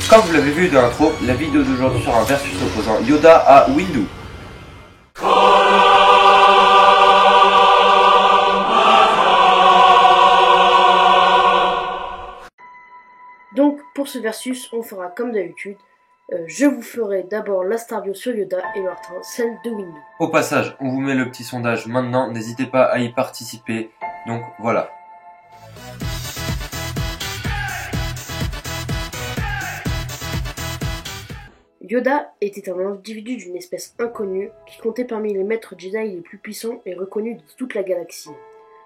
Comme vous l'avez vu dans l'intro, la vidéo d'aujourd'hui sera un versus opposant Yoda à Windu. Donc pour ce versus, on fera comme d'habitude. Je vous ferai d'abord la star bio sur Yoda et Martin, celle de Windu. Au passage, on vous met le petit sondage maintenant, n'hésitez pas à y participer. Donc voilà. Yoda était un individu d'une espèce inconnue qui comptait parmi les maîtres Jedi les plus puissants et reconnus de toute la galaxie.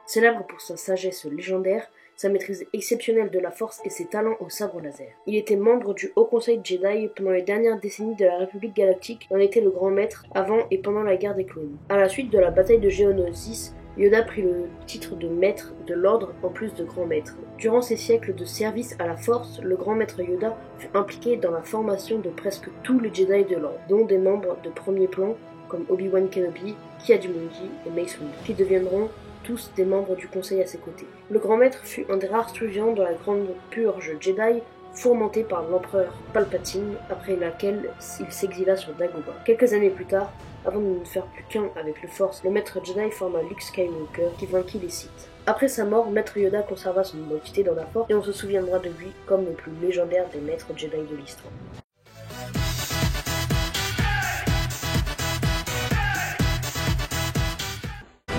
Célèbre pour sa sagesse légendaire, sa maîtrise exceptionnelle de la Force et ses talents au sabre laser. Il était membre du Haut Conseil Jedi pendant les dernières décennies de la République Galactique et en était le grand maître avant et pendant la guerre des clones. À la suite de la bataille de Geonosis, Yoda prit le titre de maître de l'ordre en plus de grand maître. Durant ses siècles de service à la Force, le grand maître Yoda fut impliqué dans la formation de presque tous les Jedi de l'ordre, dont des membres de premier plan comme Obi-Wan Kenobi, Ki-Adi-Mundi et Mace Windu, qui deviendront tous des membres du conseil à ses côtés. Le grand maître fut un des rares survivants dans la grande purge Jedi fourmentée par l'empereur Palpatine, après laquelle il s'exila sur Dagobah. Quelques années plus tard, avant de ne faire plus qu'un avec le Force, le maître Jedi forma Luke Skywalker qui vainquit les Sith. Après sa mort, maître Yoda conserva son identité dans la Force et on se souviendra de lui comme le plus légendaire des maîtres Jedi de l'histoire.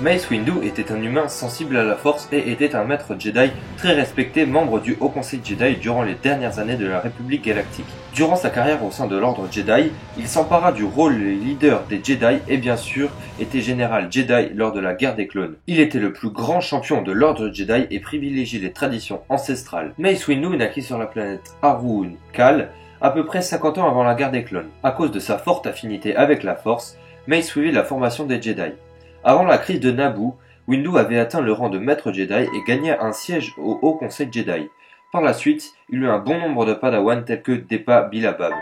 Mace Windu était un humain sensible à la Force et était un maître Jedi très respecté, membre du Haut Conseil Jedi durant les dernières années de la République Galactique. Durant sa carrière au sein de l'Ordre Jedi, il s'empara du rôle de leader des Jedi et bien sûr était général Jedi lors de la guerre des clones. Il était le plus grand champion de l'Ordre Jedi et privilégiait les traditions ancestrales. Mace Windu naquit sur la planète Arun Kal à peu près 50 ans avant la guerre des clones. À cause de sa forte affinité avec la Force, Mace suivit la formation des Jedi. Avant la crise de Naboo, Windu avait atteint le rang de maître Jedi et gagna un siège au Haut Conseil Jedi. Par la suite, il eut un bon nombre de Padawan tels que Depa Billabab.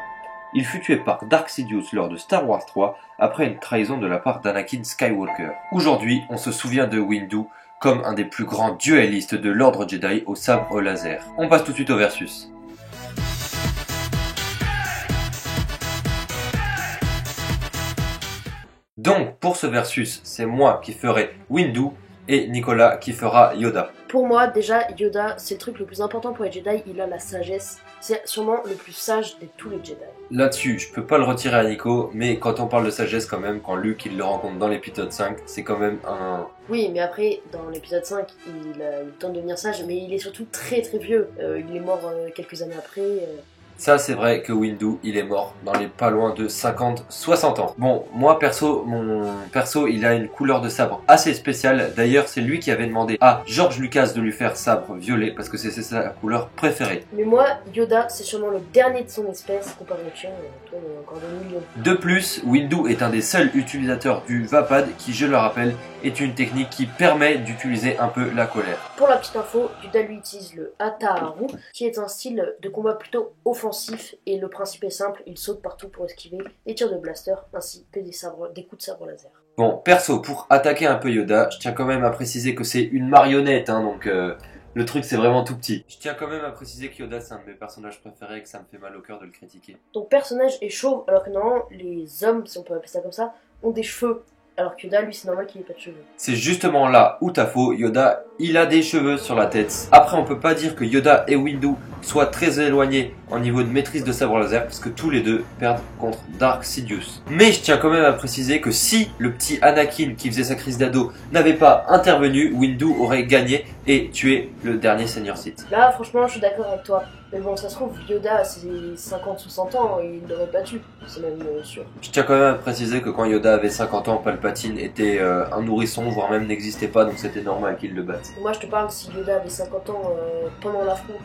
Il fut tué par Dark Sidious lors de Star Wars 3 après une trahison de la part d'Anakin Skywalker. Aujourd'hui, on se souvient de Windu comme un des plus grands duellistes de l'Ordre Jedi au sabre laser. On passe tout de suite au versus. Donc, pour ce versus, c'est moi qui ferai Windu et Nicolas qui fera Yoda. Pour moi, déjà, Yoda, c'est le truc le plus important pour les Jedi, il a la sagesse. C'est sûrement le plus sage de tous les Jedi. Là-dessus, je peux pas le retirer à Nico, mais quand on parle de sagesse quand même, quand Luke il le rencontre dans l'épisode 5, c'est quand même un... Oui, mais après, dans l'épisode 5, il a eu le temps de devenir sage, mais il est surtout très très vieux. Il est mort quelques années après. Ça, c'est vrai que Windu, il est mort dans les pas loin de 50-60 ans. Bon, moi, mon perso, il a une couleur de sabre assez spéciale. D'ailleurs, c'est lui qui avait demandé à George Lucas de lui faire sabre violet parce que c'est sa couleur préférée. Mais moi, Yoda, c'est sûrement le dernier de son espèce, comparé au tien, toi, il y en a encore des millions. De plus, Windu est un des seuls utilisateurs du Vapad qui, je le rappelle, est une technique qui permet d'utiliser un peu la colère. Pour la petite info, Yoda lui utilise le Hata-Haru, qui est un style de combat plutôt offensif, et le principe est simple, il saute partout pour esquiver les tirs de blaster ainsi que des coups de sabre laser. Bon, perso, pour attaquer un peu Yoda, je tiens quand même à préciser que c'est une marionnette, donc le truc c'est vraiment tout petit. Je tiens quand même à préciser que Yoda c'est un de mes personnages préférés et que ça me fait mal au cœur de le critiquer. Ton personnage est chauve, alors que normalement les hommes, si on peut appeler ça comme ça, ont des cheveux. Alors que Yoda, lui, c'est normal qu'il ait pas de cheveux. C'est justement là où t'as faux, Yoda, il a des cheveux sur la tête. Après, on peut pas dire que Yoda et Windu soient très éloignés en niveau de maîtrise de sabre laser, parce que tous les deux perdent contre Dark Sidious. Mais je tiens quand même à préciser que si le petit Anakin qui faisait sa crise d'ado n'avait pas intervenu, Windu aurait gagné et tué le dernier Seigneur Sith. Là, franchement, je suis d'accord avec toi. Mais bon, ça se trouve, Yoda a ses 50-60 ans et il l'aurait pas tué, c'est même sûr. Je tiens quand même à préciser que quand Yoda avait 50 ans, Palpatine était un nourrisson, voire même n'existait pas, donc c'était normal qu'il le batte. Moi, je te parle si Yoda avait 50 ans pendant l'affront.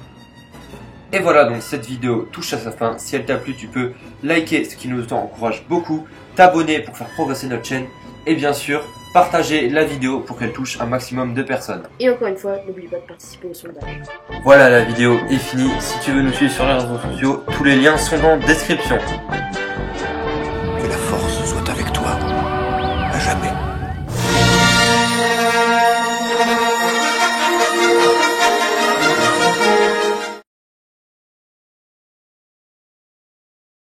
Et voilà, donc cette vidéo touche à sa fin. Si elle t'a plu, tu peux liker, ce qui nous encourage beaucoup, t'abonner pour faire progresser notre chaîne et bien sûr partager la vidéo pour qu'elle touche un maximum de personnes. Et encore une fois, n'oublie pas de participer au sondage. Voilà, la vidéo est finie. Si tu veux nous suivre sur les réseaux sociaux, tous les liens sont dans la description.